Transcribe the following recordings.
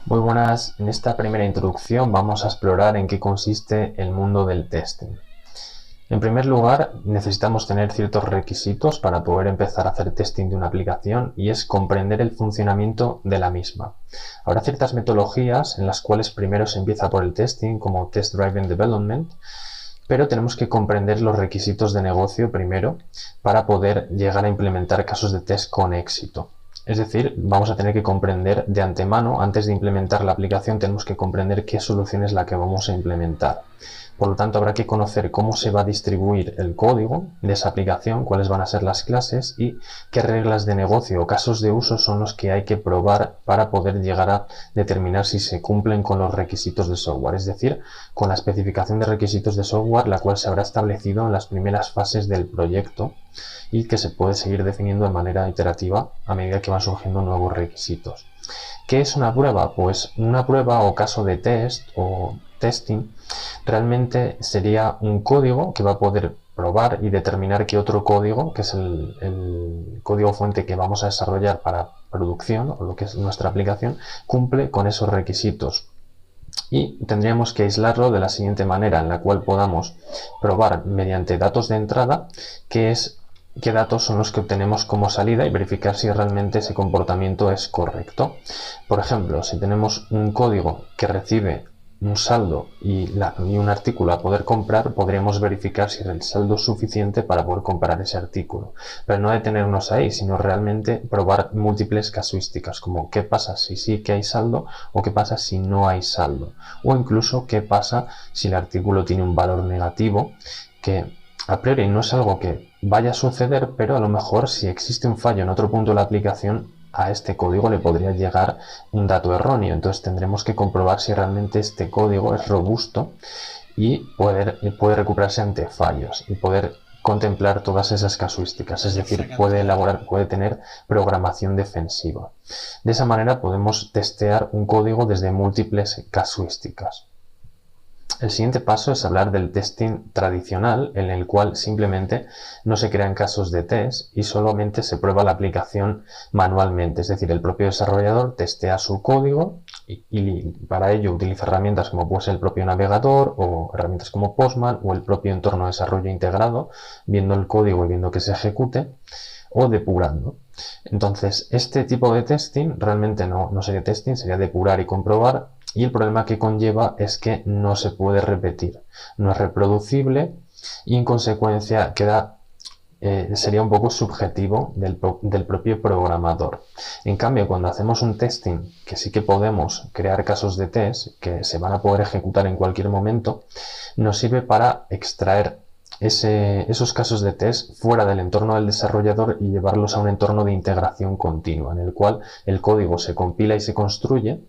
Muy buenas, en esta primera introducción vamos a explorar en qué consiste el mundo del testing. En primer lugar, necesitamos tener ciertos requisitos para poder empezar a hacer testing de una aplicación y es comprender el funcionamiento de la misma. Habrá ciertas metodologías en las cuales primero se empieza por el testing, como Test Driven Development, pero tenemos que comprender los requisitos de negocio primero para poder llegar a implementar casos de test con éxito. Es decir, vamos a tener que comprender de antemano, antes de implementar la aplicación, tenemos que comprender qué solución es la que vamos a implementar. Por lo tanto, habrá que conocer cómo se va a distribuir el código de esa aplicación, cuáles van a ser las clases y qué reglas de negocio o casos de uso son los que hay que probar para poder llegar a determinar si se cumplen con los requisitos de software, es decir, con la especificación de requisitos de software, la cual se habrá establecido en las primeras fases del proyecto y que se puede seguir definiendo de manera iterativa a medida que van surgiendo nuevos requisitos. ¿Qué es una prueba? Pues una prueba o caso de test o testing realmente sería un código que va a poder probar y determinar que otro código, que es el código fuente que vamos a desarrollar para producción o lo que es nuestra aplicación, cumple con esos requisitos. Y tendríamos que aislarlo de la siguiente manera, en la cual podamos probar mediante datos de entrada qué datos son los que obtenemos como salida y verificar si realmente ese comportamiento es correcto. Por ejemplo, si tenemos un código que recibe un saldo y un artículo a poder comprar, podríamos verificar si el saldo es suficiente para poder comprar ese artículo. Pero no detenernos ahí, sino realmente probar múltiples casuísticas, como qué pasa si sí que hay saldo o qué pasa si no hay saldo. O incluso qué pasa si el artículo tiene un valor negativo, que a priori no es algo que vaya a suceder, pero a lo mejor si existe un fallo en otro punto de la aplicación, a este código le podría llegar un dato erróneo. Entonces tendremos que comprobar si realmente este código es robusto y puede recuperarse ante fallos y poder contemplar todas esas casuísticas, es decir, puede tener programación defensiva. De esa manera podemos testear un código desde múltiples casuísticas. El siguiente paso es hablar del testing tradicional, en el cual simplemente no se crean casos de test y solamente se prueba la aplicación manualmente. Es decir, el propio desarrollador testea su código y para ello utiliza herramientas como puede ser el propio navegador o herramientas como Postman o el propio entorno de desarrollo integrado, viendo el código y viendo que se ejecute o depurando. Entonces, este tipo de testing realmente no sería testing, sería depurar y comprobar. Y el problema que conlleva es que no se puede repetir, no es reproducible y en consecuencia sería un poco subjetivo del propio programador. En cambio, cuando hacemos un testing, que sí que podemos crear casos de test que se van a poder ejecutar en cualquier momento, nos sirve para extraer esos casos de test fuera del entorno del desarrollador y llevarlos a un entorno de integración continua, en el cual el código se compila y se construye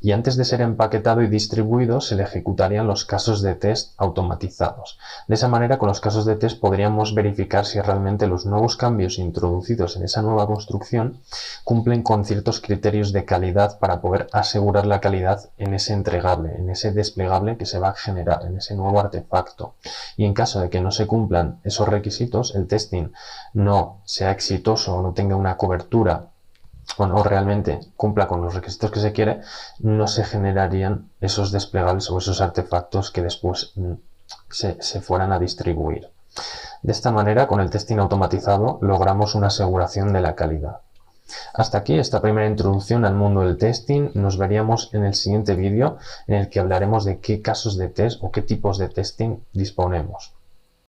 y antes de ser empaquetado y distribuido se le ejecutarían los casos de test automatizados. De esa manera, con los casos de test podríamos verificar si realmente los nuevos cambios introducidos en esa nueva construcción cumplen con ciertos criterios de calidad para poder asegurar la calidad en ese entregable, en ese desplegable que se va a generar, en ese nuevo artefacto. Y en caso de que no se cumplan esos requisitos, el testing no sea exitoso o no tenga una cobertura o no realmente cumpla con los requisitos que se quiere, no se generarían esos desplegables o esos artefactos que después se fueran a distribuir. De esta manera, con el testing automatizado, logramos una aseguración de la calidad. Hasta aquí esta primera introducción al mundo del testing. Nos veríamos en el siguiente vídeo en el que hablaremos de qué casos de test o qué tipos de testing disponemos.